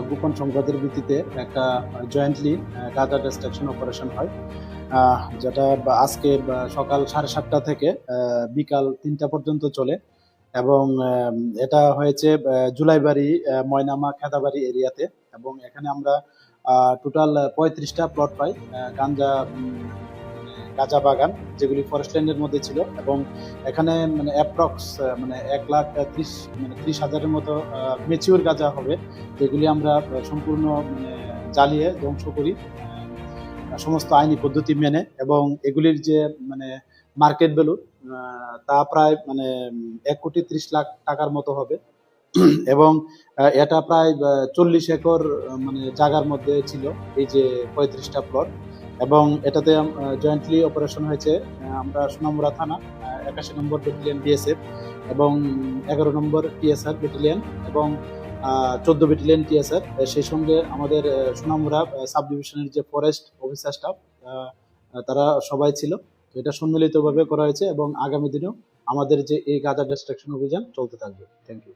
গোপন সংবাদের ভিত্তিতে একটা জয়েন্টলি গাঁজা ডিস্ট্রাকশন অপারেশন হয়, যেটা আজকে সকাল 7:30 থেকে বিকাল 3টা পর্যন্ত চলে। এবং এটা হয়েছে জুলাইবাড়ি, ময়নামা, খেদাবাড়ি এরিয়াতে। এবং এখানে আমরা টোটাল 35টা প্লট পাই, গাঞ্জা মানে গাঁজা বাগান, যেগুলি ফরেস্ট ল্যান্ডের মধ্যে ছিল। এবং এখানে মানে অ্যাপ্রক্স মানে 1,30,000 মানে 30,000-এর মতো মেচিউর গাঁজা হবে, যেগুলি আমরা সম্পূর্ণ মানে জ্বালিয়ে ধ্বংস করি সমস্ত আইনি পদ্ধতি মেনে। এবং এগুলির যে মানে মার্কেট ভ্যালু তা প্রায় মানে 1,30,00,000 টাকার মতো হবে। এবং এটা প্রায় 40 একর মানে জায়গার মধ্যে ছিল এই যে 35টা প্লট। এবং এটাতে জয়েন্টলি অপারেশন হয়েছে আমরা সোনামুড়া থানা, 81 নম্বর ব্যাটালিয়ন বিএসএফ, এবং 11 নম্বর টিএসআর ব্যাটালিয়ন, এবং 14 ব্যাটালিয়ন টিএসআর, সেই সঙ্গে আমাদের সোনামুড়া সাব ডিভিশনের যে ফরেস্ট অফিসার স্টাফ, তারা সবাই ছিল। তো এটা সম্মিলিতভাবে করা হয়েছে এবং আগামী দিনেও আমাদের যে এই গাঁজা ডিস্ট্রাকশন অভিযান চলতে থাকবে। Thank you.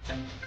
Thank you.